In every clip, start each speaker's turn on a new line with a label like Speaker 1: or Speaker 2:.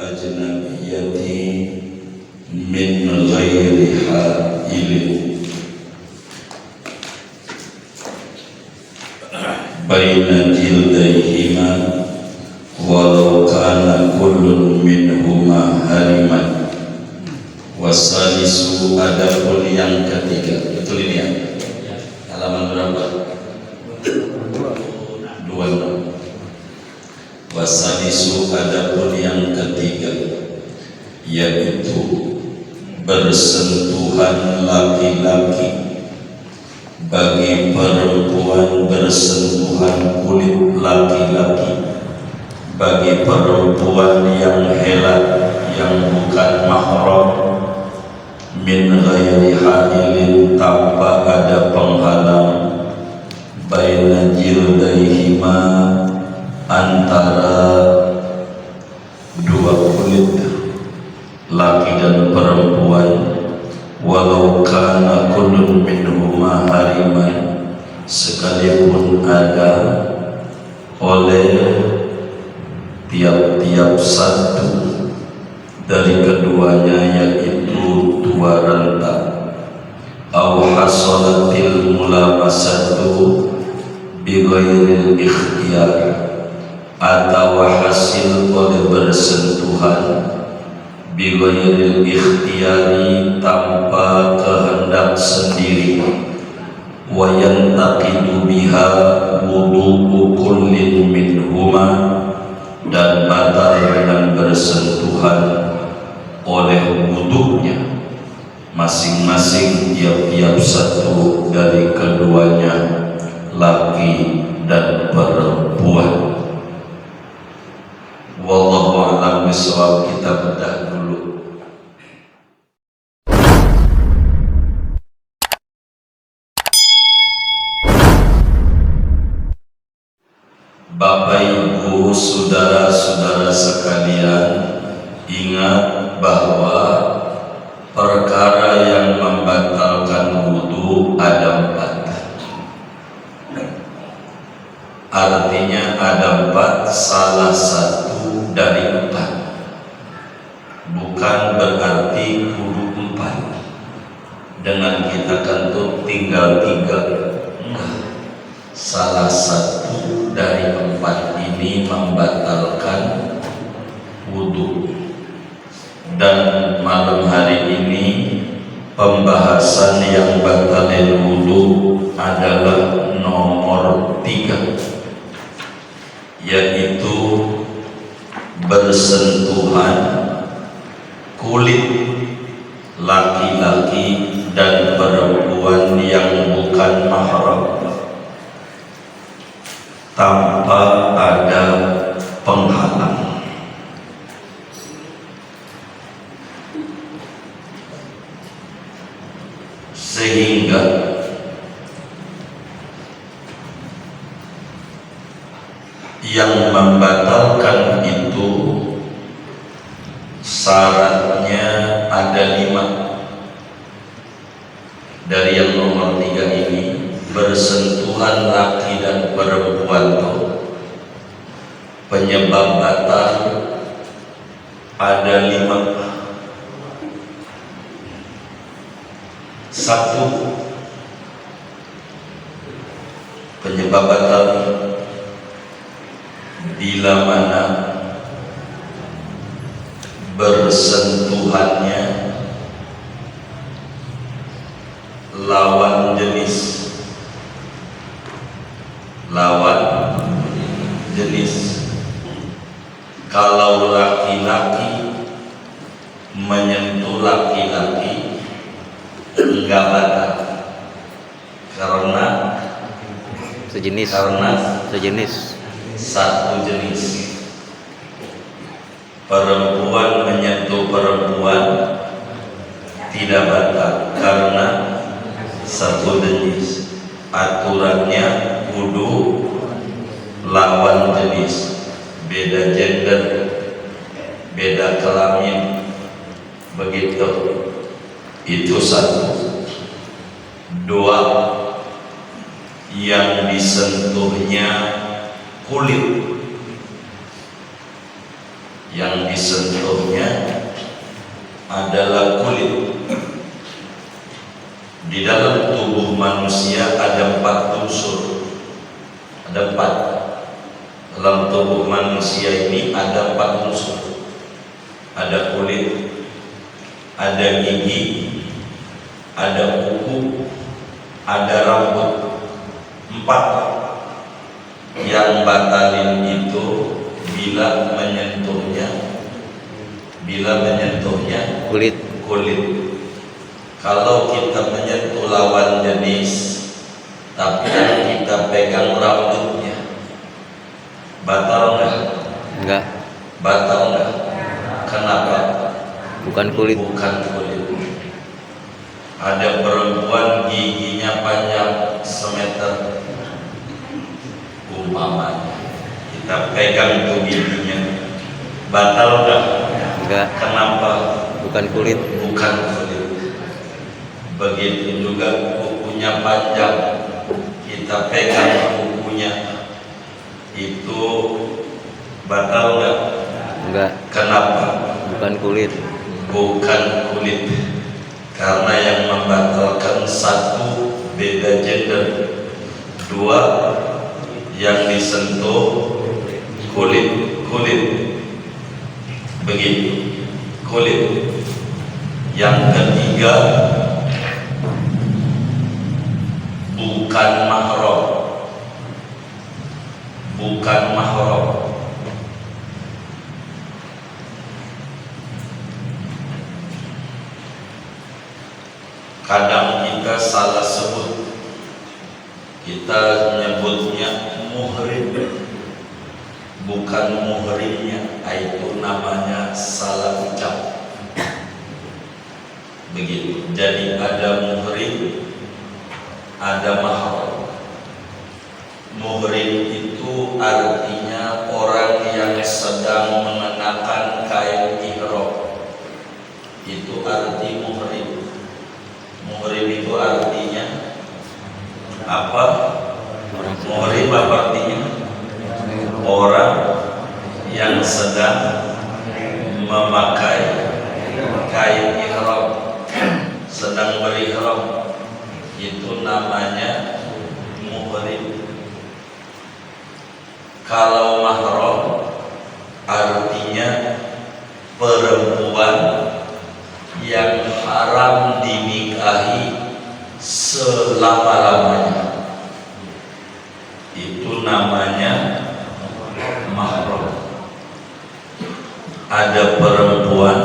Speaker 1: ajnabiyyati min ghairi ha'ilin baina jildayhima walau kana kullun minhuma hariman. Wasalisu, adapun yang ketiga, betul ini ya? Halaman berapa? 26. Wasalisu, adapun yang ketiga, yaitu bersentuhan laki-laki bagi perempuan, bersentuhan kulit laki-laki bagi perempuan yang helak, yang bukan mahram, min ghairi hailin, tanpa ada penghalang, baina jildaihima, antara dua kulit laki dan perempuan, walau kana kullun minhuma hariman, sekalipun ada oleh tiap-tiap satu dari keduanya yaitu dua renta, au hasolatil mulamasatu bi ghairil ikhtiyar, atau hasil oleh bersentuhan bi ghairil ikhtiyari, tanpa kehendak sendiri, wa yantaqidu biha wudu'u kullin minhuma, dan batal dengan bersentuhan oleh wuduknya masing-masing tiap-tiap satu dari keduanya, laki dan perempuan. Wallahu a'lam bishawab. Kita bedah dulu. Bapak Ibu, saudara-saudara sekalian, ingat bahwa perkara yang membatalkan wudu ada 4. Artinya ada 4, salah satu dari 4. Bukan berarti kudu 4. Dengan kita kentut tinggal 3. Enggak. Salah satu dari 4 ini membatalkan wudu. Dan malam hari ini pembahasan yang batalin wudu adalah nomor 3, yaitu bersentuhan kulit laki-laki dan perempuan yang bukan mahram tanpa ada penghalang. Sehingga yang membatalkan itu syaratnya ada 5. Dari yang nomor 3 ini, bersentuhan laki dan perempuan itu penyebab batal ada 5. 1, penyebab batal bila mana bersentuhannya lawan jenis. Kalau laki-laki menyentuh laki-laki enggak batal karena sejenis, satu jenis. Perempuan menyentuh perempuan tidak batal karena satu jenis. Aturannya kudu lawan jenis, beda gender, beda kelamin, begitu. Itu 1. 2, yang disentuhnya kulit yang disentuhnya adalah kulit. Di dalam tubuh manusia ada 4 unsur. Ada 4. Dalam tubuh manusia ini ada 4 unsur. Ada kulit, ada gigi, ada kuku, ada rambut. 4. Yang batalin itu bila menyentuhnya kulit. Kalau kita menyentuh lawan jenis tapi yang kita pegang rambutnya, batal nggak?
Speaker 2: Enggak.
Speaker 1: Batal nggak? Kenapa?
Speaker 2: Bukan kulit.
Speaker 1: Ada perempuan giginya panjang semeter, umpamanya kita pegang tuh giginya, batal nggak?
Speaker 2: Enggak.
Speaker 1: Kenapa?
Speaker 2: Bukan kulit.
Speaker 1: Begitu juga kukunya panjang, kita pegang kukunya, itu batal nggak?
Speaker 2: Enggak.
Speaker 1: Kenapa?
Speaker 2: Bukan kulit.
Speaker 1: Karena yang membatalkan 1, beda gender, 2, yang disentuh kulit. Begitu, kulit. Yang ketiga, bukan mahram. Kadang kita salah sebut, kita menyebutnya muhrim, bukan muhrimnya, itu namanya salah ucap. Begitu. Jadi ada muhrim, ada mahram. Muhrim itu artinya orang yang sedang mengenakan kain ihram. Itu arti muhrim. Muhrim itu artinya apa? Muhrim apa artinya? Orang yang sedang memakai kain ihram, sedang berihram, itu namanya muhrim. Kalau mahram artinya perempuan yang haram dinikahi selama-lamanya, itu namanya mahram. Ada perempuan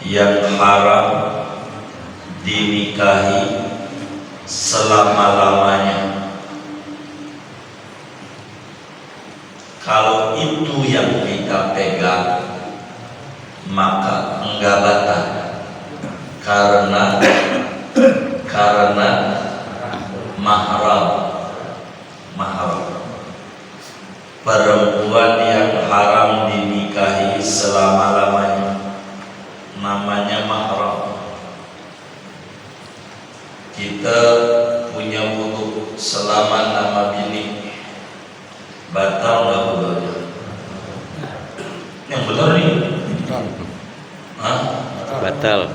Speaker 1: yang haram dinikahi selama-lamanya. Kalau itu yang kita pegang, maka enggak batal, karena mahram. Perempuan yang haram dinikahi selama-lamanya namanya mahram. Kita punya wudu selama nama bini, batal nggak wudunya? Yang benar nih?
Speaker 2: Batal.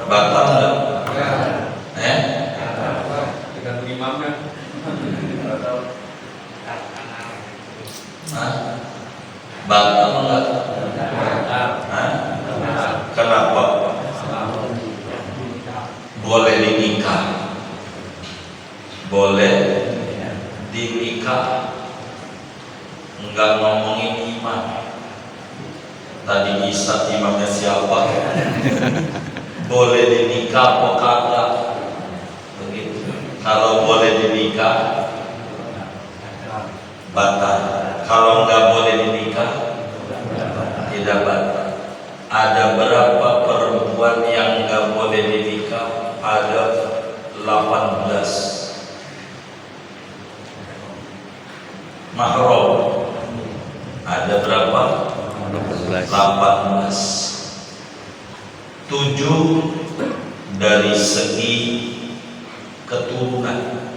Speaker 1: Batal nggak?
Speaker 3: Tergantung imamnya.
Speaker 1: Batal nggak? Kenapa? Boleh dinikah, enggak ngomongin imam. Tadi Isa imamnya siapa? Boleh dinikah apa kagak? Begitu. Kalau boleh dinikah, batal. Kalau enggak boleh dinikah, tidak batal. Ada berapa perempuan yang enggak boleh dinikah? Ada 18. Mahram ada berapa? 18. 7 dari segi keturunan.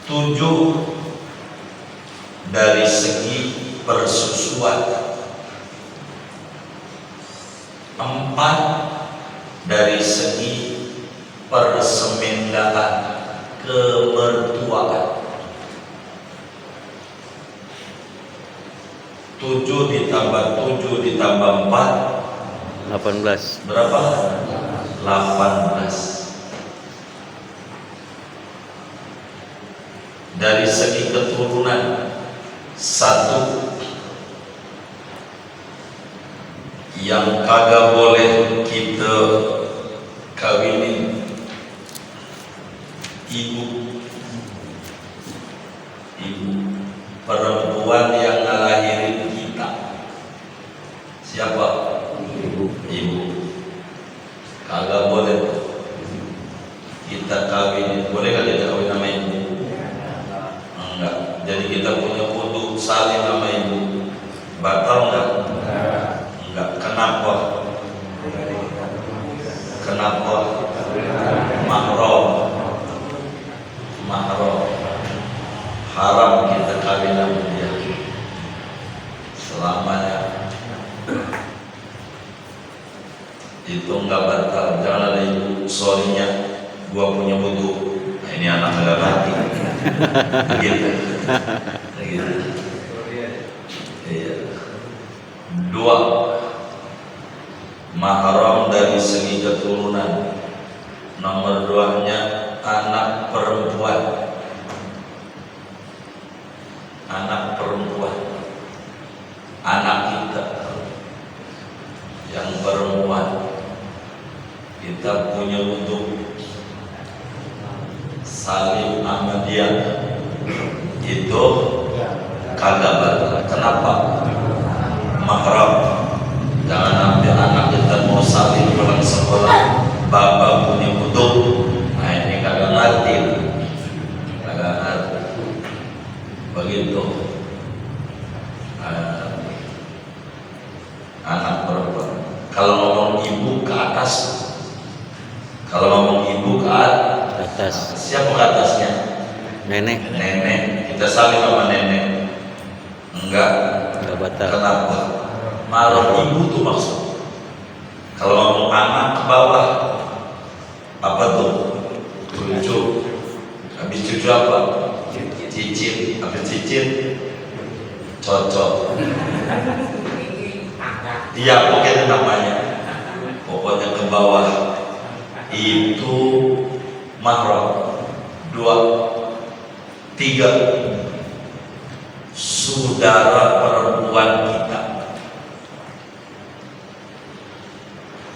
Speaker 1: 7 dari segi persusuan, 4 dari segi persemendaan kemertuaan. 7 ditambah 7 ditambah 4
Speaker 2: 18.
Speaker 1: berapa? 18. Dari segi keturunan, 1 yang kagak boleh kita kawinin, ibu perempuan yang ngelahirin kita. Siapa? Ibu. Kagak boleh kita kawinin. Boleh gak kita kawin sama ibu? Enggak. Jadi kita punya wudu saling sama ibu, batal enggak? Enggak. Kenapa? Mahram. Haram kita kawin sama dia selamanya. Itu enggak batal. Jangan ada ibu sorrynya gua punya wudu, nah, ini anak enggak mati. Gitu. Iya. 2 mahram dari segi keturunan. Nomor 2-nya anak perempuan. Anak kita yang perempuan, kita punya wudu saling sama dia, itu kagak batal. Kenapa? Mahram. Jangan sampai anak kita mau saling pulang sekolah, bapak punya wudu, nah ini kagak ngerti. Begitu. Anak perempuan. Kalau ngomong ibu ke atas, siapa ke atasnya?
Speaker 2: Nenek.
Speaker 1: Kita saling sama nenek. Enggak
Speaker 2: Batal.
Speaker 1: Kenapa? Malam ibu tuh maksud. Kalau ngomong anak ke bawah, apa tuh? Cucu. Habis cucu apa? Cicit. Habis cicit, cocok. Iya, pokoknya namanya. Pokoknya ke bawah itu mahram. 2, 3 saudara perempuan kita.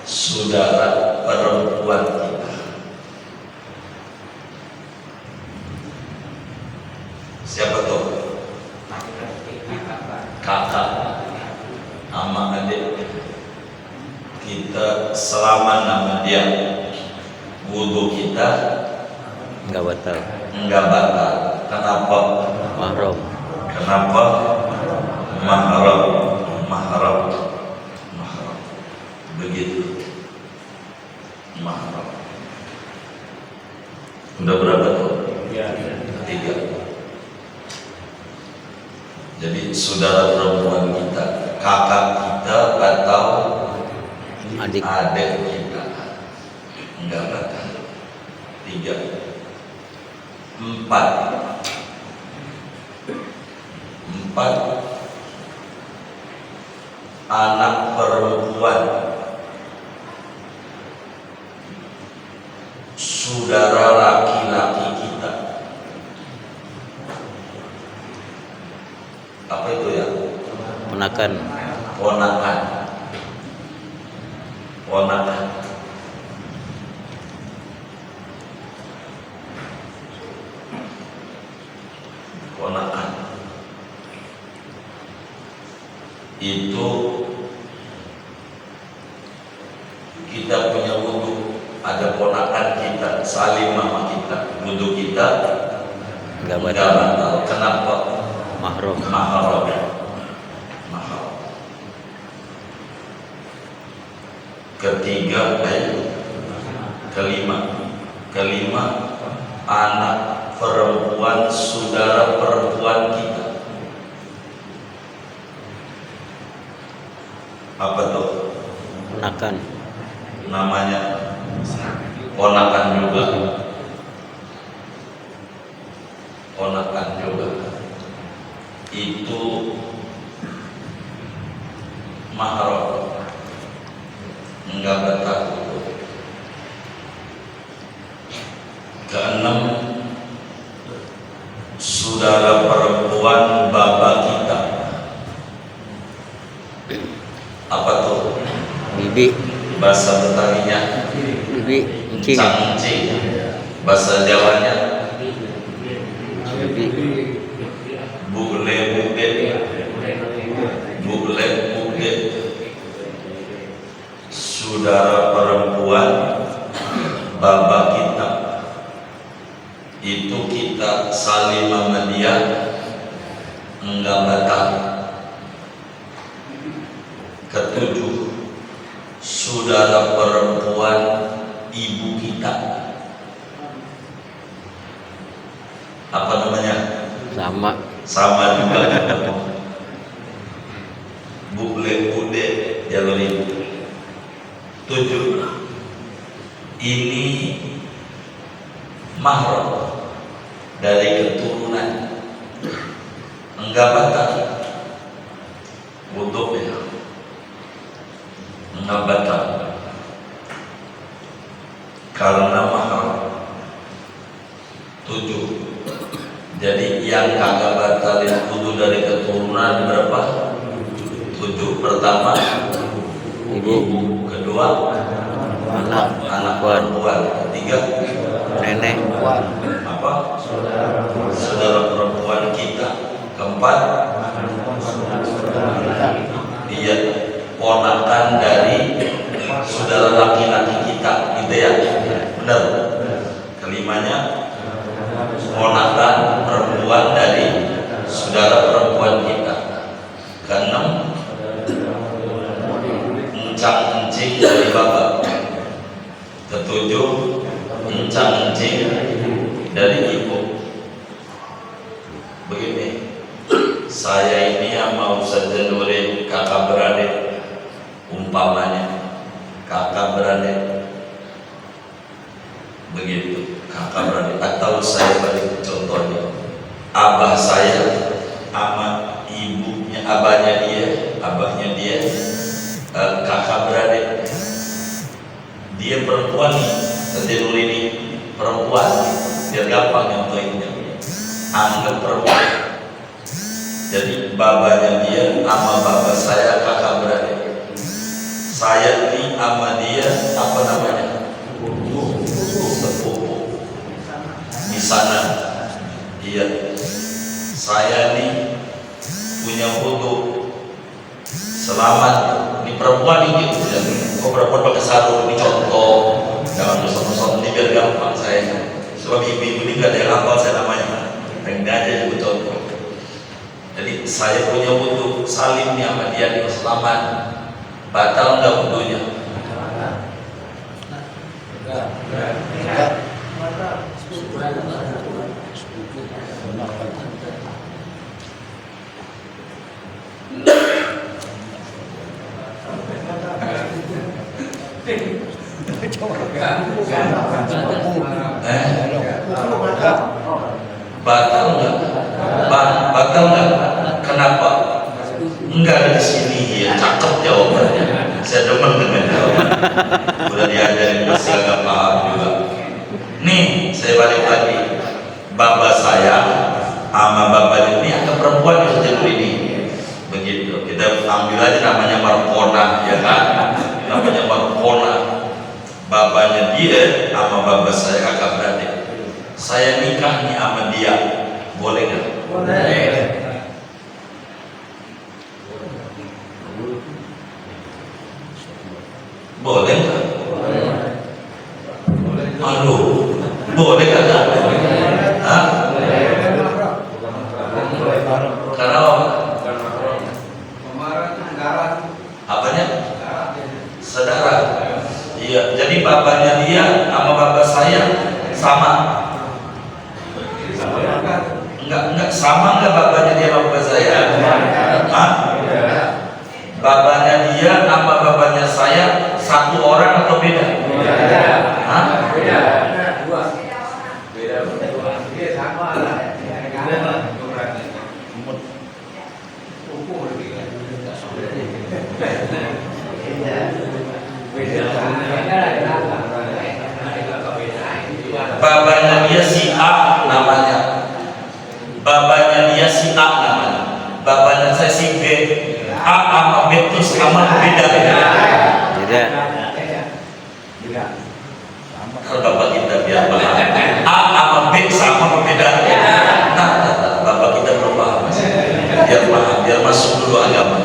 Speaker 1: Saudara perempuan kita. Siapa tuh? Kakak sama adik. Kita selaman nama dia. Wudu kita
Speaker 2: Enggak batal.
Speaker 1: enggak batal. Kenapa?
Speaker 2: Mahram.
Speaker 1: Kenapa? Mahram. Begitu. Mahram. Udah berapa tuh? 3. Jadi saudara perempuan kita, kakak kita atau
Speaker 2: Adik.
Speaker 1: kita enggak batal. 3. 4 anak perempuan saudara laki-laki kita. Apa itu ya?
Speaker 2: Ponakan.
Speaker 1: Ponakan itu kita punya wudu, ada ponakan kita saling mama kita, wudu kita
Speaker 2: Enggak
Speaker 1: enggak
Speaker 2: batal.
Speaker 1: batal. Kenapa?
Speaker 2: Mahram.
Speaker 1: Mahram. Kelima anak perempuan saudara perempuan kita. Apa tuh?
Speaker 2: Ponakan.
Speaker 1: Namanya ponakan juga. Ponakan juga. Itu mahram. Enggak batal. Keenam, saudara perempuan bapak kita. Apa tuh?
Speaker 2: Bibi.
Speaker 1: Bahasa Betawinya
Speaker 2: Bibi. Encing.
Speaker 1: encing. Bahasa Jawanya
Speaker 2: Bibi.
Speaker 1: bule bude. Bule bude. Saudara perempuan bapak kita. Itu kita saling sama dia enggak batal. Ketujuh, saudara perempuan ibu kita. Apa namanya?
Speaker 2: Sama.
Speaker 1: Sama juga. Bule bude jalur ibu. 7, ini mahram dari keturunan, enggak batal untuk ya, enggak batal karena mahram. 7, jadi yang kagak batalin kudu dari keturunan berapa? 7. Pertama
Speaker 2: Ibu.
Speaker 1: kedua
Speaker 2: Anak.
Speaker 1: anak
Speaker 2: Perempuan.
Speaker 1: perempuan, ketiga
Speaker 2: Nenek.
Speaker 1: apa? Saudara perempuan kita. Keempat, dia ponakan dari saudara laki-laki kita, gitu ya? Benar. Kelimanya, ponakan perempuan dari saudara perempuan kita. Keenam, encang-encing dari bapak. Ketujuh, encang-encing dari ibu. Begini, saya ini yang mau saja Nuri kakak beradik, umpamanya kakak beradik, begitu kakak beradik. Atau saya balik contohnya, abah saya sama ibunya, abahnya dia, kakak beradik. Dia perempuan nih, saja Nuri ini perempuan, biar gampang nyontohinnya. Anggap perempuan. Jadi babanya dia sama bapak saya kakak beradik. Saya ini sama dia apa namanya? Sepupu. Di sana, iya. Saya ini punya foto. Selamat. Ini perempuan ini. Kok perempuan pakai sarung? Ini contoh. Jangan musuh-musuh ini biar gampang saya. Sebab ibu-ibu ini gak ada yang hafal saya namanya. Ini aja juga contoh. Jadi saya punya wudu salim nih sama dia nih, selamat. Batal nggak wudunya? Batal nggak? Batal nggak? Kenapa? Enggak ada di sini ya, cakep jawabannya. Saya demen dengan jawaban. Udah diajarin masih agak paham juga. Nih, saya balik lagi. Bapak saya sama bapak ini atau perempuan yang sejauh ini. Begitu. Kita ambil aja namanya Marpona, ya kan? Namanya Marpona. Bapaknya dia sama bapak saya kakak beradik. Saya nikah nih sama dia, boleh nggak? Boleh. Boleh nggak? Aduh, boleh nggak? Hah? Karena apa? Apanya? Saudara. Iya. Jadi bapaknya dia sama bapak saya sama. Sama nggak bapaknya dia sama bapak saya? Hah? Bapaknya dia sama bapaknya saya satu orang atau beda? Hah? Bapaknya dia si A namanya, bapaknya dia si A namanya, bapaknya saya si B. A sama B itu sama beda.
Speaker 2: Tidak.
Speaker 1: Kalau bapak kita biar paham, A sama B sama beda. Nah, bapak kita belum paham. Biar paham, biar masuk dulu agama.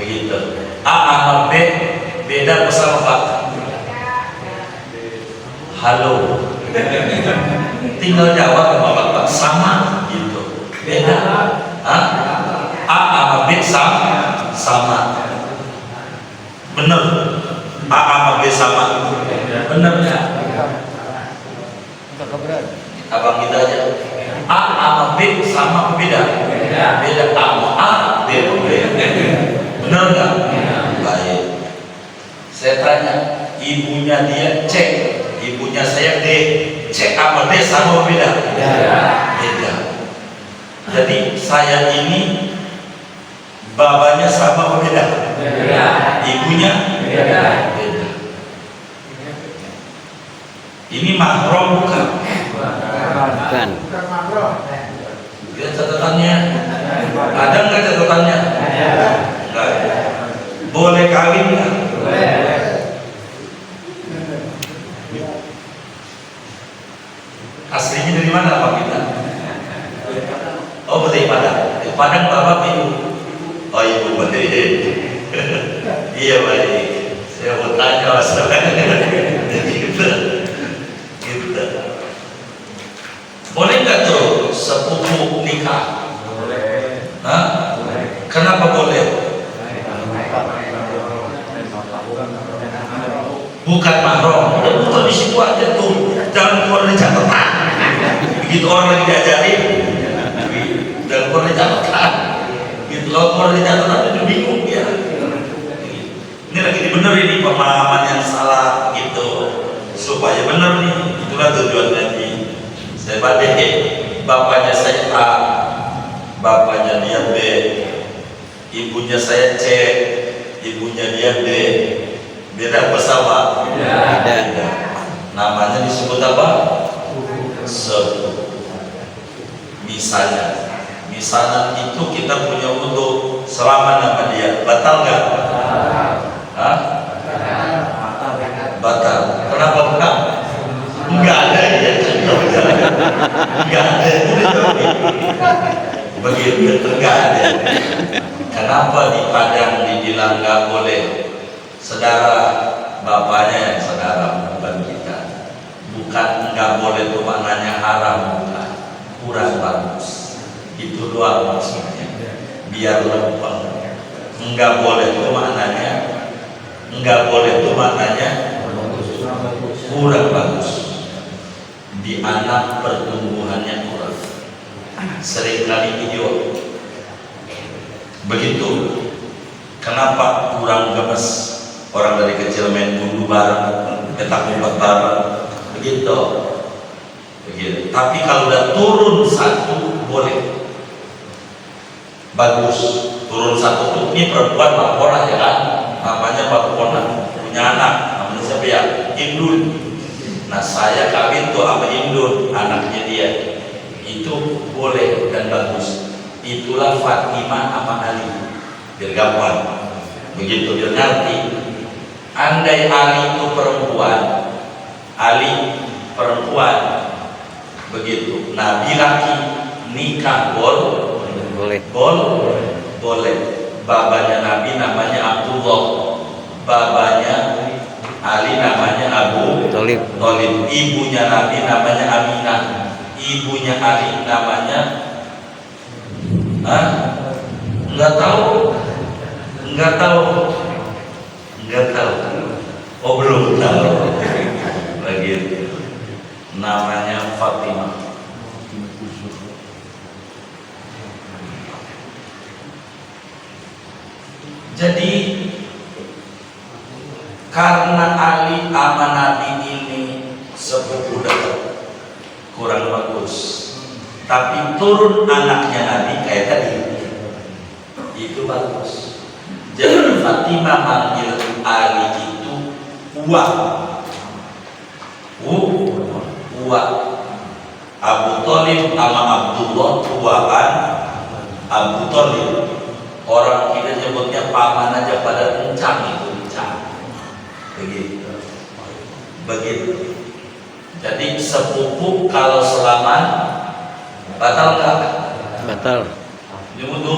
Speaker 1: Begitu. A sama B beda bersama Pak. Halo. Tinggal jawab sama bapak sama gitu. Beda. Hah? A sama B sama. Bener. A sama B sama. Bener ya? Abang kita aja. A sama B sama beda. Beda A sama A, B sama B. Bener nggak? Baik. Saya tanya, ibunya dia C, ibunya saya D. C sama D sama beda? Beda. Jadi saya ini bapaknya sama beda? Ibunya beda. Ini mahram bukan?
Speaker 2: Bukan.
Speaker 1: Lihat catatannya. Ada nggak catatannya? Enggak. Boleh kawin nggak? Aslinya dari mana Pak kita? Oh, dari Padang. Padang bapak ibu. Oh, ibu baik. Iya baik. Saya mau tanya masalahnya. Gitu. Boleh nggak tuh sepupu nikah? Hah? Kenapa boleh? Bukan mahram. Ya bukan di situ aja tuh. Jangan keluar dari catatan. Begitu orang lagi diajarin, jangan keluar dari catatan. Gitu kalau keluar dari catatan itu bingung ya. Ini lagi dibenerin nih pemahaman yang salah gitu supaya bener nih. Itulah tujuannya nih. Saya balik bapaknya saya A, bapaknya dia B, ibunya saya C, ibunya dia D. Beda apa sama? Beda. Namanya disebut apa? Sepupu. Misalnya itu kita punya wudu selama nama dia, batal nggak? Hah? Batal. Kenapa bukan? Enggak ada ya. Enggak ada. Begitu enggak ada. Kenapa di Padang dibilang nggak boleh? Saudara bapaknya yang saudara bukan kita. Bukan nggak boleh itu maknanya haram, bukan. Kurang bagus. Itu doang maksudnya. Biar lempeng. Enggak boleh itu maknanya. Enggak boleh itu maknanya kurang bagus. Di anak pertumbuhannya kurang. Seringkali idiot. Begitu. Kenapa kurang gemes? Orang dari kecil main gundu bareng, petak umpet bareng, begitu. Tapi kalau udah turun satu boleh, bagus. Turun satu tuh ini perempuan Bapona ya kan, namanya Bapona, punya anak, namanya siapa ya? Indun. Nah saya kawin tuh sama Indun, anaknya dia. Itu boleh dan bagus. Itulah Fatimah sama Ali, biar gampang. Begitu biar ngerti. Andai Ali itu perempuan, Ali perempuan, begitu. Nabi laki nikah boleh. Babanya Nabi namanya Abdullah, babanya Ali namanya Abu Thalib. Ibunya Nabi namanya Aminah, ibunya Ali namanya Enggak tahu. Oh belum tahu. Begitu. Namanya Fatimah. Jadi karena Ali sama Nabi ini sepupu dekat, kurang bagus. Tapi turun anaknya Nabi kayak tadi, itu bagus. Jadi Fatimah manggil Ali itu Uwa. Abu Thalib sama Abdullah Uwaan Abu Thalib. Orang kita nyebutnya paman aja pada encang itu encang. Begitu. Jadi sepupu kalau selaman batal nggak?
Speaker 2: Batal.
Speaker 1: Nyudu.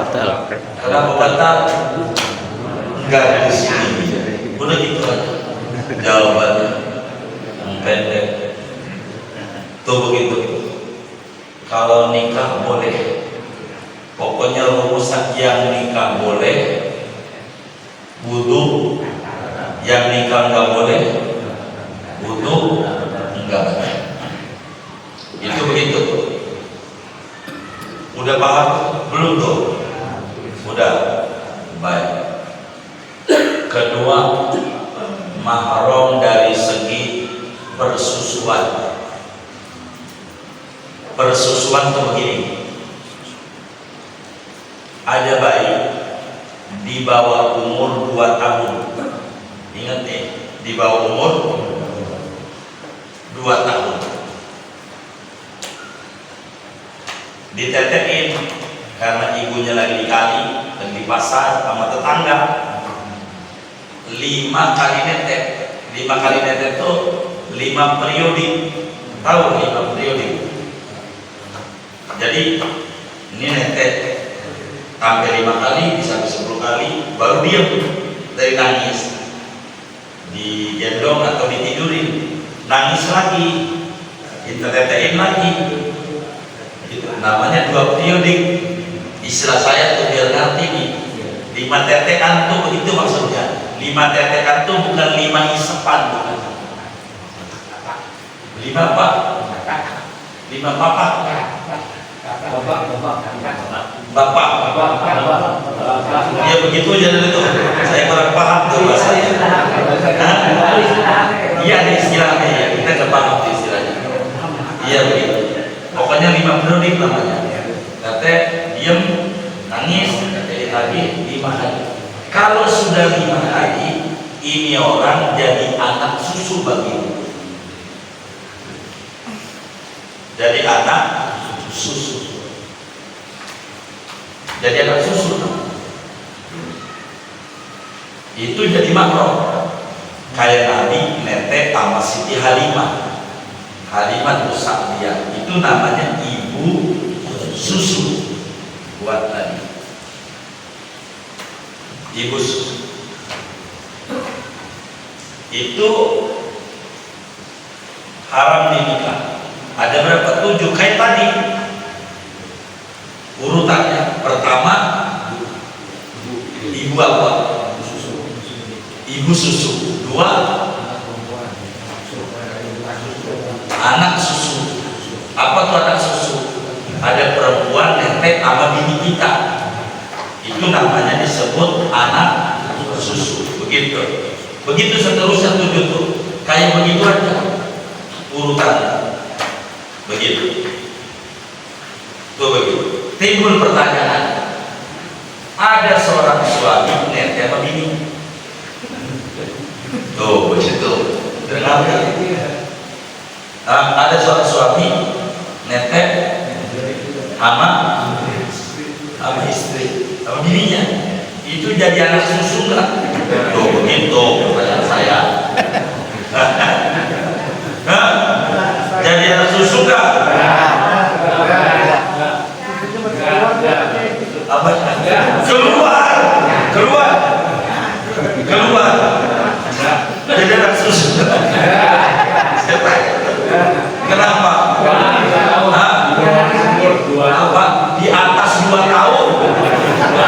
Speaker 2: Batal.
Speaker 1: Kenapa batal? Enggak di sini. Udah gitu aja. Jawabannya yang pendek. Tuh begitu. Kalau nikah boleh. Pokoknya rumusan yang nikah boleh, wudu. Yang nikah nggak boleh, wudu enggak. Itu begitu. Udah paham? Belum tuh? Udah. Baik. Kedua, mahram dari segi persusuan. Persusuan tuh begini. Ada bayi di bawah umur 2 tahun. Ingat nih, di bawah umur 2 tahun. Ditetein karena ibunya lagi di kali dan di pasar sama tetangga. 5 kali netek. 5 kali netek itu 5 periode. Tahu 5 periode? Jadi ini netek sampai 5 kali, bisa 10 kali, baru diam dari nangis, digendong atau ditidurin, nangis lagi, ditetein lagi. Itu namanya 2 periode. Istilah saya tuh biar ngerti nih. 5 tetekan tuh itu maksudnya. 5 tetekan tuh bukan 5 isepan, bukan. 5 apa? 5 papa. Bapak. Ya begitu aja itu. Saya kurang paham tuh bahasanya. Iya ada istilahnya ya. Kita nggak paham tuh istilahnya. Iya begitu. Pokoknya 5 periode namanya. Kata diem, nangis, jadi lagi 5 hari. Kalau sudah 5 hari, ini orang jadi anak susu bagimu. Jadi anak susu. Jadi anak susu. Itu jadi mahram. Kayak Nabi netek sama Siti Halimah. Halimah itu Sa'diyah. Itu namanya ibu susu buat Nabi. Ibu susu. Itu haram dinikah. Ada berapa? 7 kayak tadi. Urutannya pertama ibu apa? Ibu susu. 2 anak susu. Apa tuh anak susu? Ada perempuan netek sama bini kita. Itu namanya disebut anak susu. Begitu. Begitu seterusnya 7 tuh. Kayak begitu aja urutannya. Begitu. Tuh begitu. Timbul pertanyaan, ada seorang suami netek sama bini. Tuh begitu. Dengar kan? Ada seorang suami netek sama istri, sama bininya. Itu jadi anak susu nggak? Tuh begitu pertanyaan saya. Jadi anak susu nggak? Apa? Keluar. Jadi anak susu. Kenapa? Apa? Di atas 2 tahun.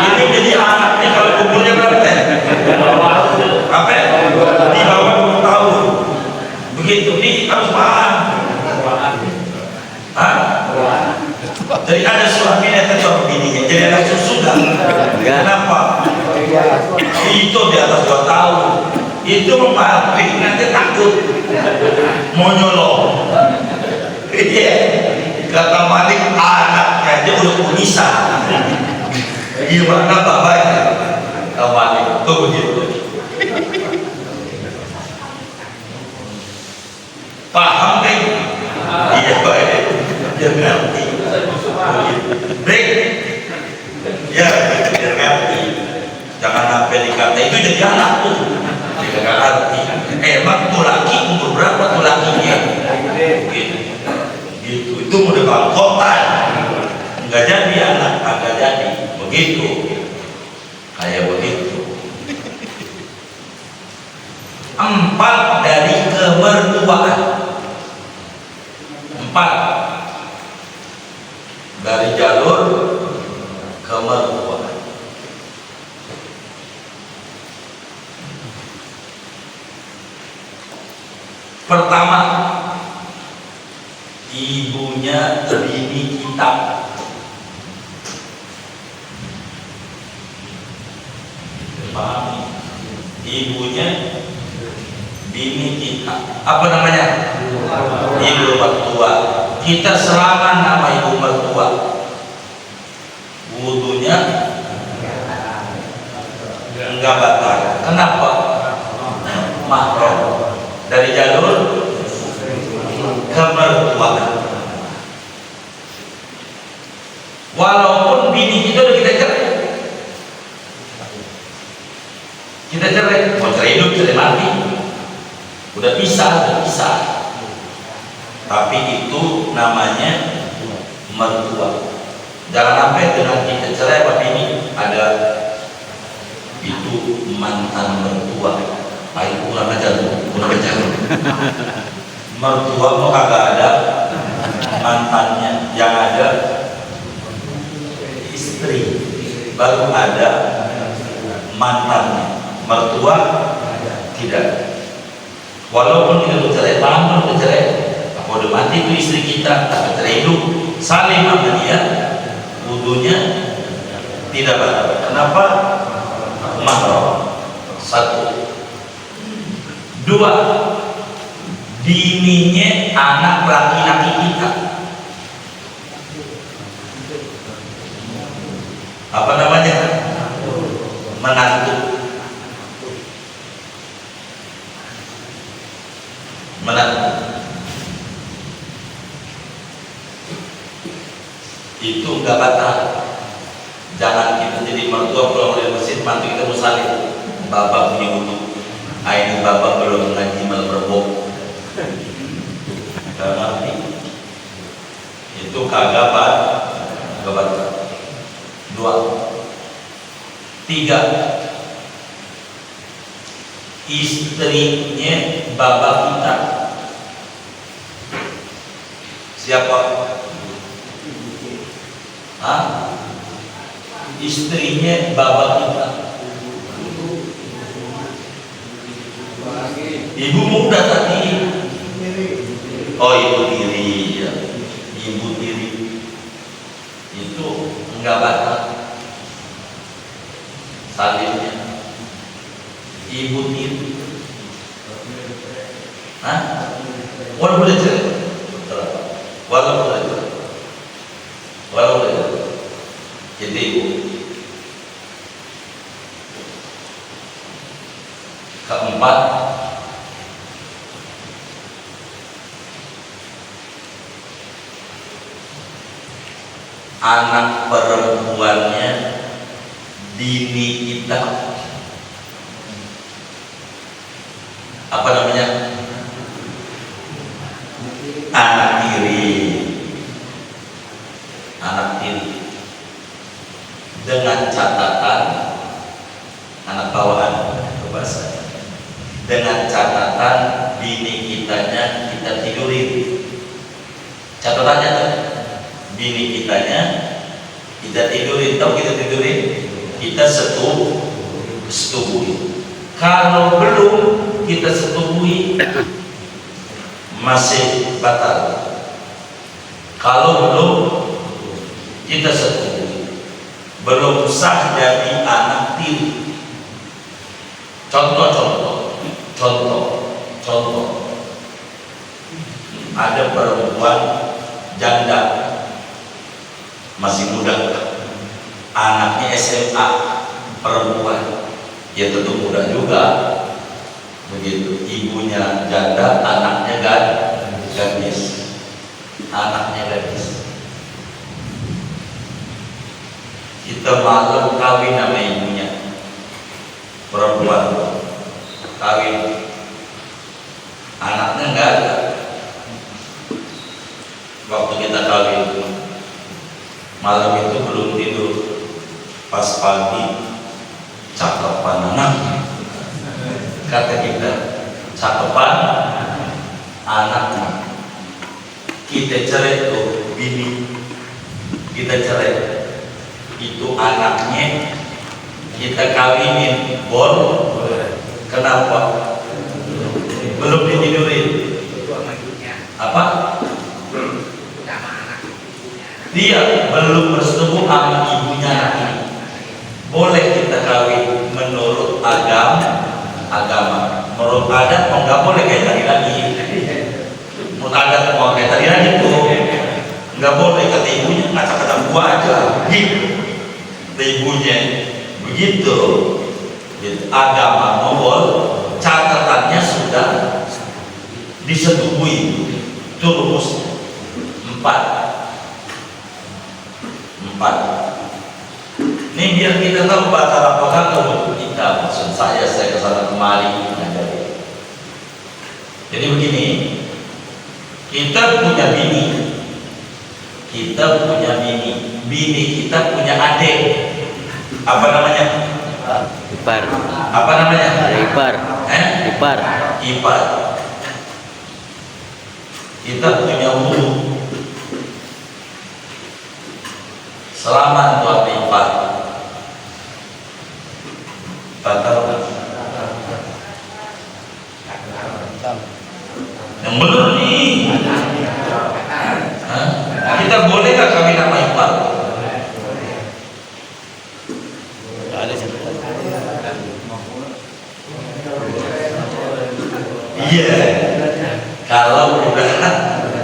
Speaker 1: Ini jadi anak nih kalau umurnya berapa? Jadi ada suami yang tetap bininya, jadi anak susu enggak? Kenapa? Itu di atas 2 tahun. Itu memaafin, nanti takut mau nyolong. Iya, kata Malik anaknya dia udah bisa. Gimana bapaknya? Kata Malik tuh begitu. Paham kan? Iya baik. Dia ngerti. Baik. Ya, dia ngerti. Jangan sampai dikata itu jadi anak tuh. Dia nggak ngerti. Emang tuh laki umur berapa tuh lakinya? Gitu. Gitu. Itu udah bangkotan. Nggak jadi anak, agak jadi. Begitu. Kayak begitu. 4 dari kemertuaan. 4 dari jalur kemertuaan. Pertama, ibunya bini kita. Pahami? Ibunya bini kita. Apa namanya? Ibu mertua. Kita serangan nama ibu mertua. Wudunya enggak batal. Kenapa? Mahram. Dari jalur kemertuaan. Walaupun bini kita udah kita cerai. Kita cerai, mau cerai hidup, cerai mati. Udah pisah. Tapi itu namanya mertua. Jangan sampai dengan kita cerai apa ini ada itu mantan mertua. Ayo kurang ajar. Mertua mau kagak ada mantannya, yang ada istri, baru ada mantannya. Mertua tidak. Walaupun kita bercerai, lama bercerai, apa udah mati itu istri kita, tak bercerai hidup, saling sama dia, wudunya tidak batal. Kenapa? Mahram. 1. 2, bininya anak laki-laki kita. Apa namanya? Menantu. Itu enggak batal. Jangan kita jadi mertua pulang dari masjid, mantu kita musalib. Bapak punya wudu. Ini bapak belum ngaji malam rebok. Gak ngerti. Itu kagak batal. 2. 3, istrinya bapak kita. Siapa? Istrinya bapak kita. Ibu muda tadi. Oh, ibu tiri ya. Ibu tiri itu enggak batal salibnya. Ibu tiri. Walau boleh cerai. Walau boleh cerai. Jadi ibu. Keempat, anak perempuannya bini kita. Apa namanya? Anak tiri. Dengan catatan anak bawaan bahasa. Dengan catatan bini kitanya kita tidurin. Catatannya tuh, bini kitanya kita tidurin. Tahu kita tidurin? Kita setubuhi. Kalau belum kita setubuhi masih batal. Kalau belum kita setujui. Belum sah jadi anak tiri. Contoh. Ada perempuan janda masih muda, anaknya SMA, perempuan, ya tentu muda juga. Begitu, ibunya janda, anaknya gadis. Kita malam kawin sama ibunya, perempuan kawin, anaknya nggak ada. Waktu kita kawin, malam itu belum tidur, pas pagi cakepan anak, kata kita cakepan anaknya. Kita cerai tuh bini, kita cerai, itu anaknya kita kawinin, kenapa? Belum ditidurin. Apa? Dia belum bersetubuh sama ibunya anak ini. Boleh kita kawin menurut agama. Menurut adat nggak boleh kayak tadi lagi. Menurut adat mau kayak tadi lagi tuh nggak boleh, kata ibunya, kata gua aja gitu. Kata ibunya begitu. Agama mau catatannya sudah disetujui, itu rumusnya 4. Ini biar kita tahu batal apakah untuk kita. Maksud saya kesana kemari. Jadi begini, kita punya bini, bini kita punya adik. Apa namanya?
Speaker 2: Ipar.
Speaker 1: Apa namanya?
Speaker 2: Ipar.
Speaker 1: Ipar. Kita punya wudu. Selamat buat ipar. Batal. Yang benar nih. Kita boleh nggak kawin sama ipar? Iya. Kalau udah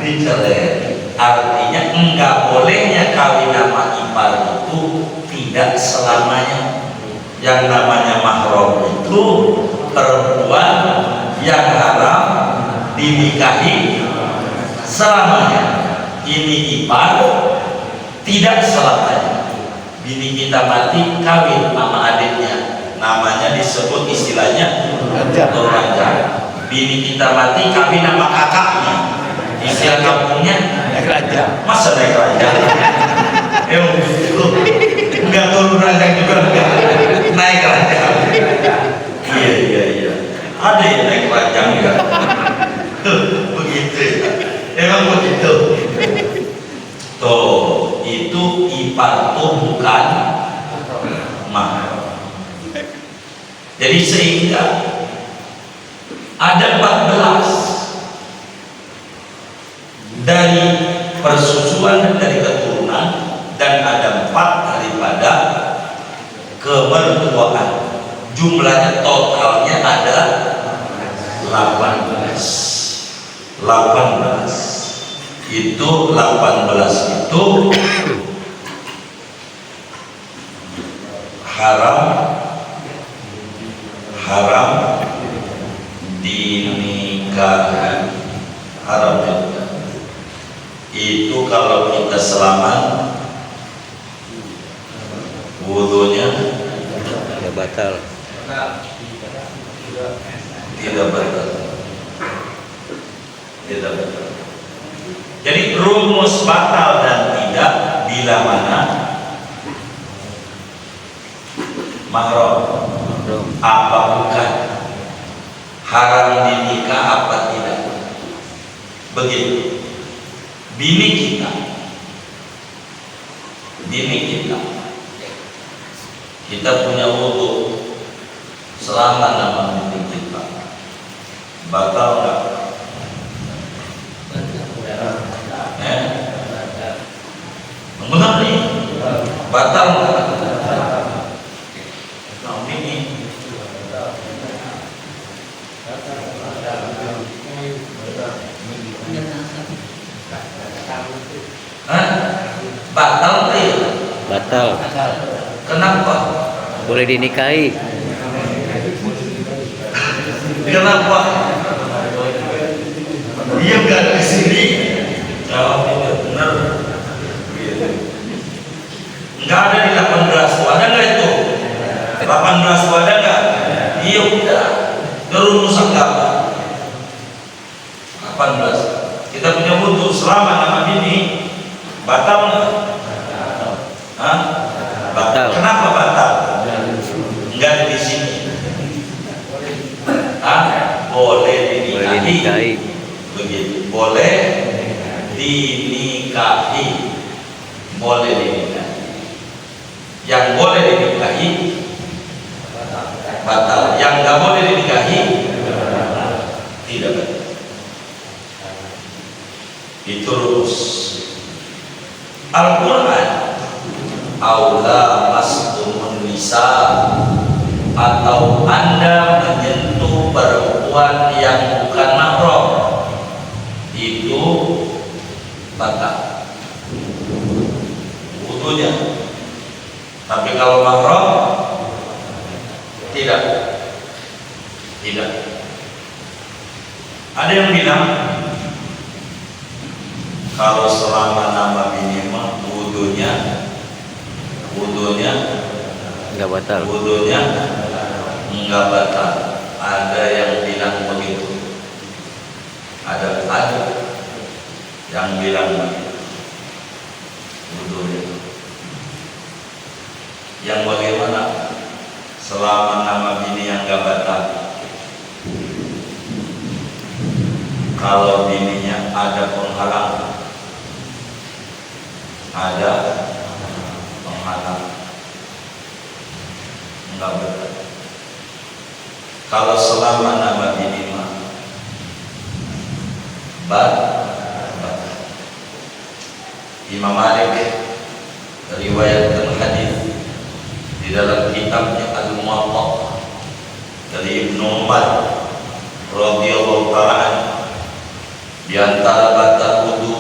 Speaker 1: dicerai, artinya enggak bolehnya kawin sama ipar itu tidak selamanya. Yang namanya mahram itu perempuan yang haram dinikahi selamanya. Ini ipar tidak selamanya. Bini kita mati kawin sama adiknya, namanya disebut istilahnya raja. Bini kita mati kawin sama kakaknya, istilah kampungnya naik raja. Masa naik raja? Enggak turun raja juga, enggak naik raja. Iya. Ada yang naik raja enggak? Begitu. Emang begitu. Tuh, itu ipar tuh bukan mahram. Jadi sehingga ada 14 dari persusuan dan dari keturunan, dan ada 4 daripada kemertuaan. Jumlahnya totalnya ada 18. Itu 18 itu haram dinikahi, haram juga. Itu kalau kita selamat wudunya
Speaker 2: Ya batal.
Speaker 1: tidak batal. Jadi rumus batal dan tidak bila mana mahram apa bukan, haram dinikah apa tidak. Begitu. Bini kita punya wudu selama nama bini kita, batal nggak? Benar nih. Batal nggak? Nah ini Hah? Batal nggak ya?
Speaker 2: Batal.
Speaker 1: Kenapa?
Speaker 2: Boleh dinikahi.
Speaker 1: Kenapa? Dia nggak di sini. Jawabnya benar. Nggak ada di 18. Ada nggak itu? 18 ada nggak? Iya udah. Kerumusan apa? 18. Kita punya butuh selama nama bini batal nggak? Hah?
Speaker 2: Batal.
Speaker 1: Kenapa batal? Nggak ada di sini. Hah? Boleh dinikahi. Begitu. Boleh dinikahi. Boleh dinikahi. Yang boleh dinikahi batal. Yang nggak boleh dinikahi tidak batal. Itu rumus Al-Quran. Aula mastumun nisa, atau Anda menyentuh perempuan yang bukan mahram, itu batal wudunya. Tapi kalau mahram tidak. Ada yang bilang kalau selama nama bini mah wudunya
Speaker 2: Enggak batal.
Speaker 1: enggak batal. Ada yang bilang begitu. Ada yang bilang begitu. Wudunya. Yang bagaimana? Selama nama bini yang enggak batal. Kalau bininya ada penghalang, enggak betul. Kalau selama nama bini mah batal. Imam Malik riwayatkan hadis di dalam kitabnya Al-Muwatta dari Ibnu Umar radhiyallahu ta'ala, di antara batal wudu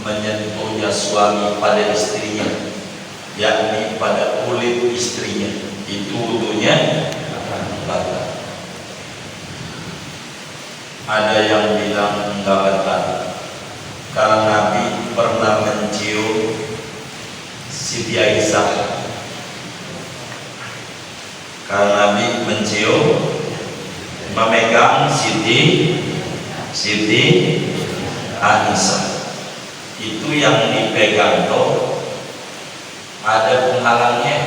Speaker 1: menyentuhnya suami pada istrinya, yakni pada kulit istrinya, itu wudunya batal. Ada yang bilang enggak batal karena Nabi pernah mencium Siti Aisyah. Karena Nabi mencium, memegang Siti Aisyah. Itu yang dipegang tuh ada penghalangnya,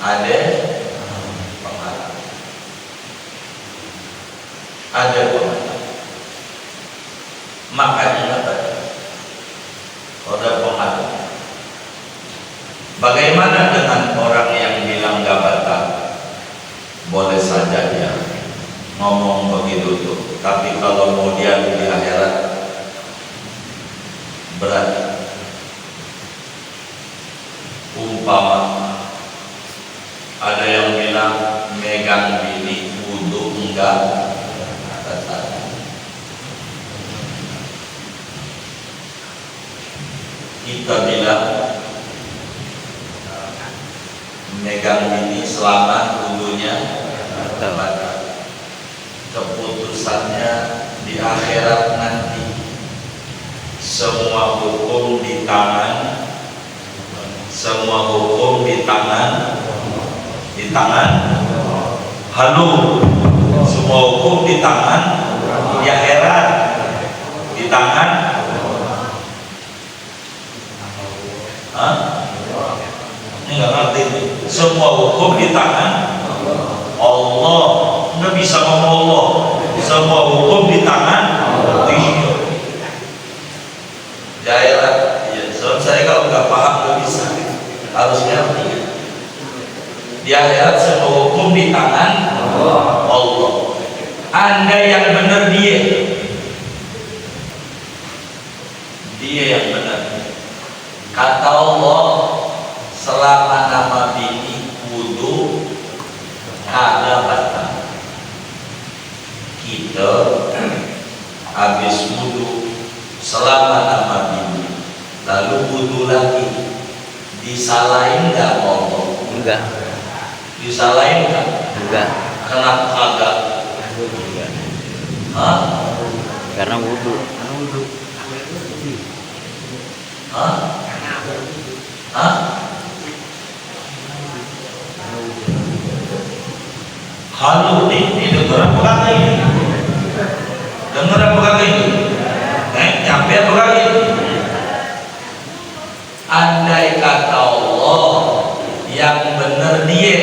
Speaker 1: ada penghalang, makanya ada penghalang. Bagaimana dengan orang yang bilang gak batal? Boleh saja dia ngomong begitu tuh, tapi kalau mau dia di akhirat berat. Umpama ada yang bilang megang bini wudu enggak batal. Kita bilang megang bini selama wudunya batal. Keputusannya di akhirat nanti. Semua hukum di tangan Halo, semua hukum di tangan di akhirat, di tangan ini nggak ngerti nih. Semua hukum di tangan Allah. Nggak bisa ngomong Allah. Semua hukum di tangan dia. Di akhirat, ya. Soalnya saya kalau nggak paham nggak bisa, harus ngerti. Di akhirat semua hukum di tangan Allah. Anda yang benar, dia yang benar. Kata Allah, kita habis wudu selama nama bini, lalu wudu lagi, disalahin nggak ngomong?
Speaker 2: Enggak.
Speaker 1: Disalahin nggak?
Speaker 2: Enggak.
Speaker 1: Kenapa kagak?
Speaker 2: Enggak.
Speaker 1: Hah?
Speaker 2: Karena wudu.
Speaker 1: Hah? Hah? Halo, ini dengar apa kata ini? Dengar apa kata ini? Nyampe apa kata ini? Andai kata Allah yang benar dia,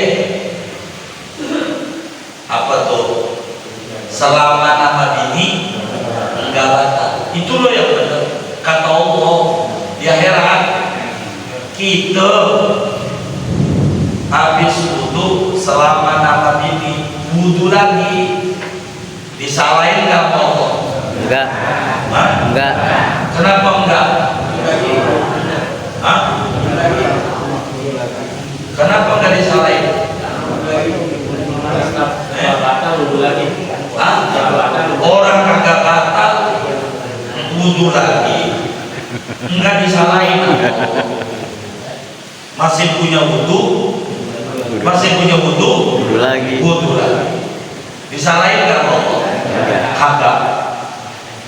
Speaker 1: apa tuh? Selama nama bini enggak batal. Itu loh yang benar. Kata Allah. Ya heran, kita habis wudu selama nama bini, wudu lagi, disalahin nggak Allah?
Speaker 2: Enggak.
Speaker 1: Hah?
Speaker 2: Enggak.
Speaker 1: Kenapa enggak? Hah? Kenapa enggak disalahin? Hah? Orang kagak batal wudu lagi, enggak disalahin. Masih punya wudu,
Speaker 2: Wudu lagi.
Speaker 1: Disalahin nggak Allah? Kagak.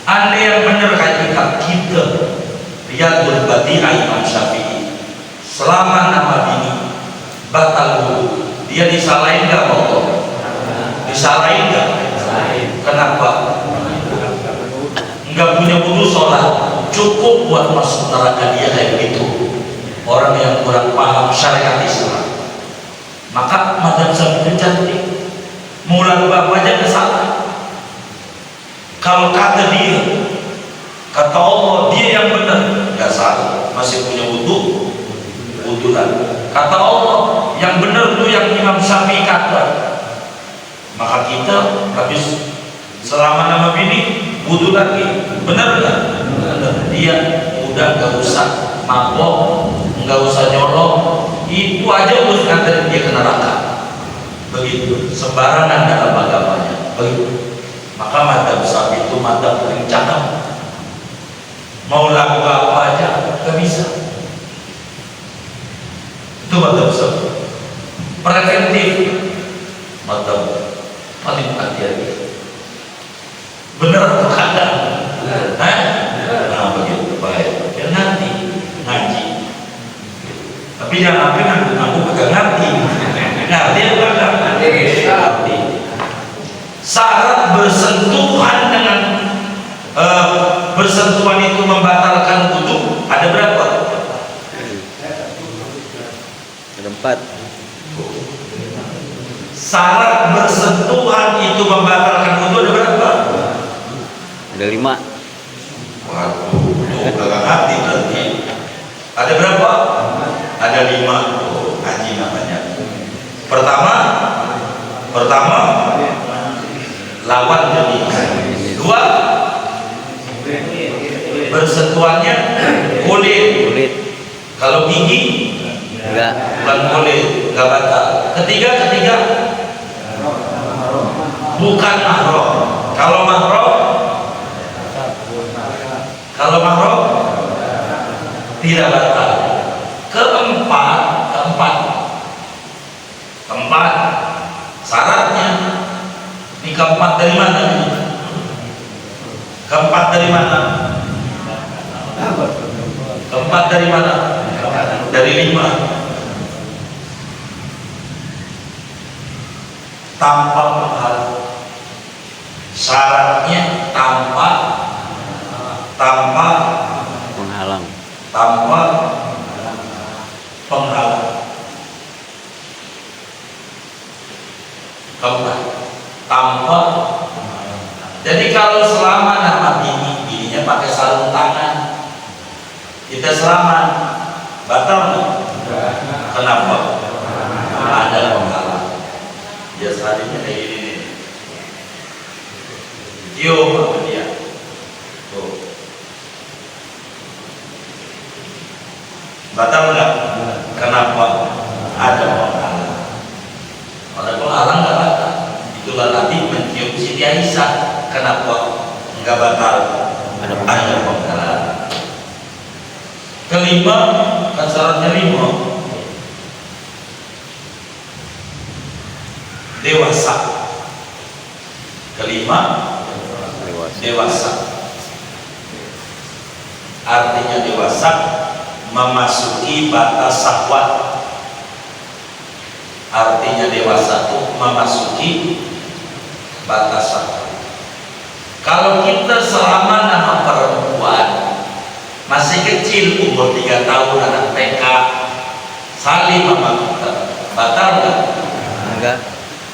Speaker 1: Anda yang benar kajikan kita Riyadul Badi'ah Imam Syafi'i, selama nama bini batal wudu, dia disalahin nggak Allah? Disalahin nggak? Kenapa? Nggak punya wudu sholat, cukup buat masuk neraka dia kayak begitu. Orang yang kurang paham syariat Islam. Maka mazhab Syafi'i cantik, mau lagu apa aja kesalah. Kalau kata dia, kata Allah dia yang benar, nggak salah, masih punya wudu lagi. Kata Allah yang benar itu yang Imam Syafi'i kata. Maka kita habis selama nama bini wudu lagi, benar nggak? Dia udah nggak usah mabok, nggak usah nyolong, itu aja udah nganterin dia ke neraka. Begitu sembarangan dalam agamanya. Begitu. Maka madzhab Syafi'i itu madzhab paling cakep. Mau laku apa aja nggak bisa. Itu madzhab Syafi'i. Preventif, madzhab paling hati-hati. Bener atau kagak? Nah begitu baik. Ya nanti ngaji. Tapi jangan sampai aku kagak ngerti. Ngerti apa enggak? Ngerti. Syarat bersentuhan dengan bersentuhan itu membatalkan wudu ada berapa?
Speaker 2: Ada 4.
Speaker 1: Syarat bersentuhan itu membatalkan wudu ada berapa?
Speaker 2: Ada 5.
Speaker 1: Waduh, kagak ngerti berarti. Ada berapa? Ada 5. Oh, haji namanya. Pertama lawan jenis. 2 bersentuhannya kulit. Kalau gigi
Speaker 2: Enggak.
Speaker 1: bukan kulit, enggak batal. Ketiga bukan mahram. Kalau mahram tidak batal. Keempat syaratnya. Ini keempat dari mana? Keempat dari mana? Dari 5. Tanpa penghalang. Syaratnya tanpa
Speaker 2: Penghalang.
Speaker 1: penghalang. Keempat, tanpa. Jadi kalau selama nama bininya pakai sarung tangan, kita selamat, batal nggak? Kenapa? Ada penghalang. Dia seharinya kayak gini nih. Cium sama dia. Tuh. Batal nggak? Kenapa? Ada penghalang. Ada penghalang nggak batal. Itulah nanti mencium Siti Aisyah. Kenapa? Enggak batal.
Speaker 2: Ada
Speaker 1: Ada pembatalan. Kelima, kan syaratnya 5. Dewasa. Kelima, dewasa. Artinya dewasa memasuki batas syahwat. Artinya dewasa itu memasuki batas syahwat. Kalau kita selama nama perempuan masih kecil, umur 3 tahun, anak TK, salim sama kita, batal nggak?
Speaker 2: enggak.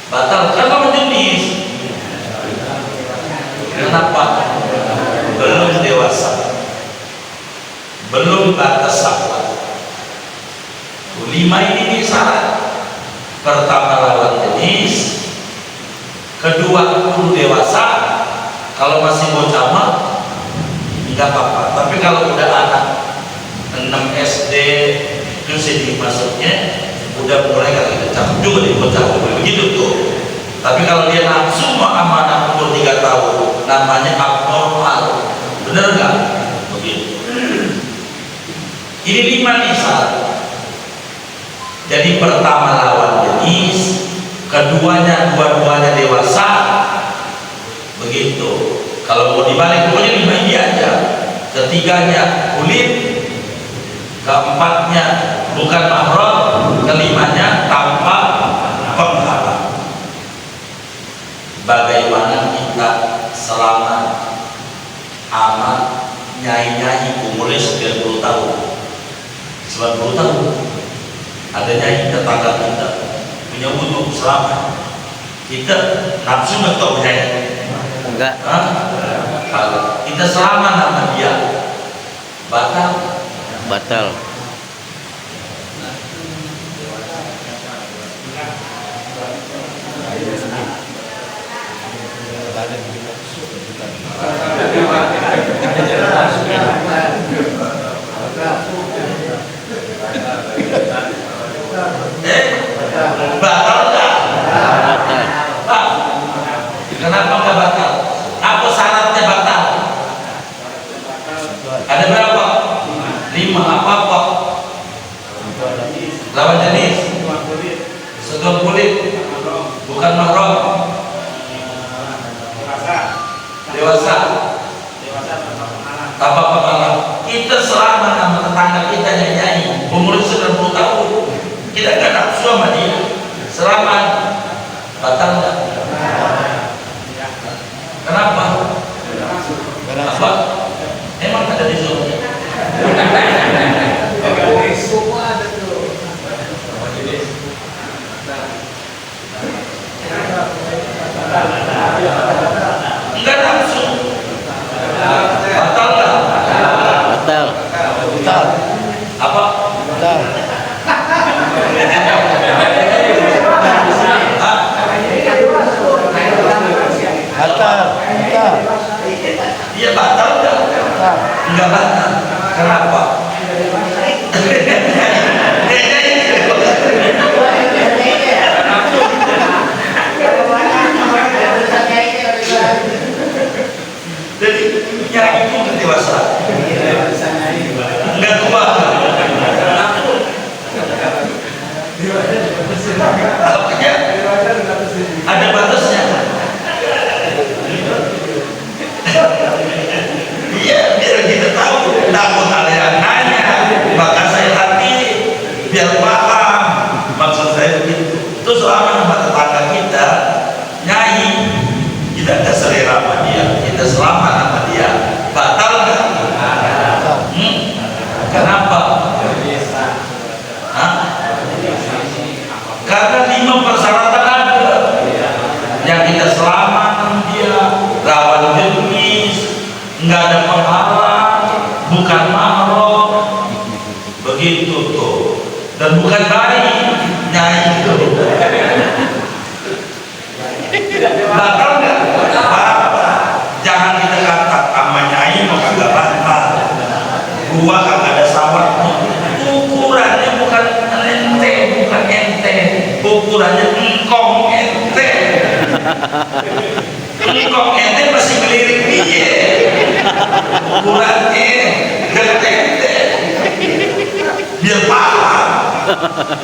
Speaker 1: Batal karena menjenis. Kenapa? Belum dewasa, belum batas syahwat. 5 ini syarat. Pertama lawan jenis, kedua perlu dewasa. Kalau masih bocah mah enggak apa-apa. Tapi kalau udah anak 6 SD itu sih masuknya udah mulai kaki kecam juga di bocah begitu tuh. Tapi kalau dia nafsu sama anak umur 3 tahun namanya abnormal. Bener nggak? Begitu. Ini 5 nih syarat. Jadi pertama lawan jenis, keduanya dua-duanya dewasa. Begitu. Kalau mau dibalik pokoknya 5 ini aja. Ketiganya kulit, keempatnya bukan mahram, kelimanya tanpa penghalang. Bagaimana kita selama amat nyai-nyai umurnya 90 tahun 90 tahun ada nyai tetangga kita punya wudhu selama kita nafsu nggak tahu nyai?
Speaker 2: Enggak.
Speaker 1: Kalau kita selama nama dia batal.
Speaker 2: Batal.
Speaker 1: Batal nggak?
Speaker 2: Batal.
Speaker 1: Pak, kenapa nggak batal? Apa syaratnya batal? Ada berapa? 5. Apa? Lawan jenis, sentuh kulit, bukan mahram, dewasa, tanpa penghalang. Kita selama nama tetangga kita nyanyi umur 90 tahun, kita nggak nafsu sama dia, selama batal nggak? Kenapa? Apa? Emang ada di surga? Enggak nafsu. Batal nggak?
Speaker 2: Batal.
Speaker 4: Batal.
Speaker 1: Apa?
Speaker 4: Batal.
Speaker 1: Hah?
Speaker 4: Batal. Batal.
Speaker 1: Dia batal nggak?
Speaker 4: Batal.
Speaker 1: Enggak batal. Kenapa? Jadi nyai itu kedewasaan. Enggak tua. Artinya ada batasnya. Iya, biar kita tahu. Takut kalian nanya, maka saya hati biar paham. Maksud saya begitu. Itu selama sama tetangga kita nyai, kita ada selera sama dia, kita selamat sama dia, batal nggak? Kenapa? Hah? Karena 5 persyaratan ada yang kita selamat sama dia, lawan jenis, nggak ada penghalang, bukan mahram, begitu tuh, dan bukan bayi nyai itu. Batal nggak? Batal. Jangan kita kata sama nyai mau kagak batal. Gua kagak ada sawatnya. Ukurannya bukan ente, bukan ente. Ukurannya engkong ente. Engkong ente masih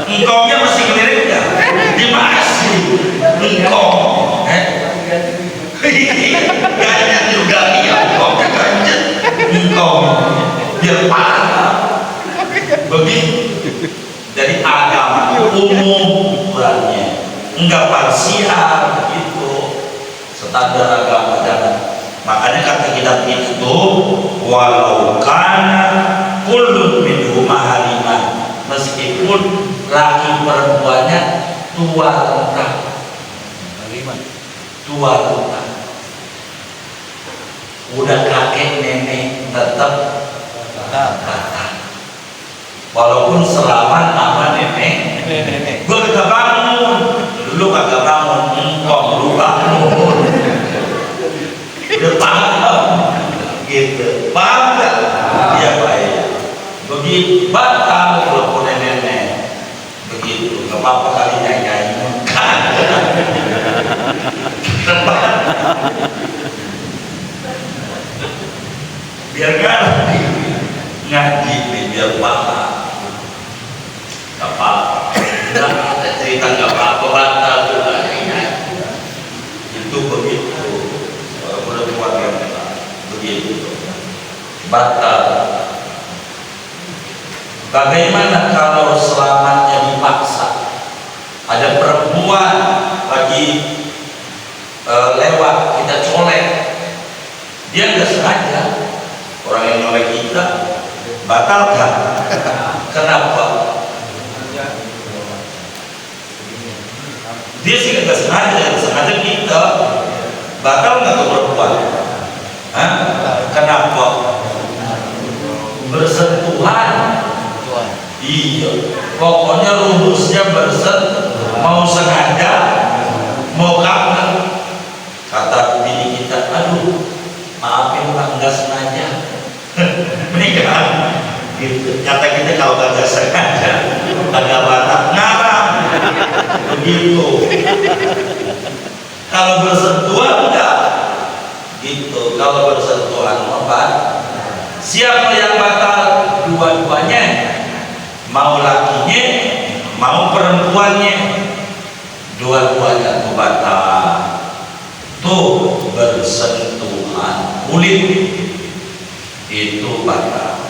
Speaker 1: Engkongnya masih ngelirik nggak? Di masih engkong. Ganjat juga iya, engkongnya ganjat. Engkong biar parah. Begitu. Jadi agama umum ukurannya, enggak parsial gitu. Standar agama jangan. Makanya kata kitab itu walau kana kullun minhum haliman, meskipun laki perempuannya tua renta, tua renta, udah kakek nenek tetap batal. Walaupun selamat sama nenek, gue kagak bangun, dulu kagak bangun, engkong lu bangun, udah paham, gitu, paham gak? Iya baik, begitu batal walaupun nenek, begitu, gak apa-apa kali nyanyi, biar ngerti, ngaji biar paham. Gak apa-apa, ada cerita gak apa-apa, batal juga itu begitu. Perempuan yang begitu batal. Bagaimana kalau selamatnya dipaksa? Ada perempuan lagi lewat, kita colek, dia nggak sengaja, orang yang nyolek kita batal kan? Kenapa? Dia sih nggak sengaja kita batal nggak tuh perempuan? Hah? Kenapa? Bersentuhan. Iya. Pokoknya rumusnya bersentuhan. Mau sengaja, mau kapan? Kata bini kita, aduh, maafin Pak, nggak sengaja. Ini kan? Gitu. Kata kita kalau nggak sengaja, agak batal ngarang. Begitu. Kalau bersentuhan enggak gitu. Kalau bersentuhan apa? Siapa yang batal? Dua-duanya, mau lakinya mau perempuannya, dua-duanya tuh batal. Tuh bersentuhan kulit itu batal.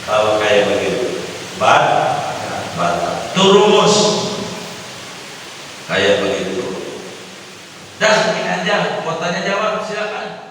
Speaker 1: Kalau kayak begitu batal. Itu rumus kayak begitu. Dah, segini aja. Mau tanya jawab silakan.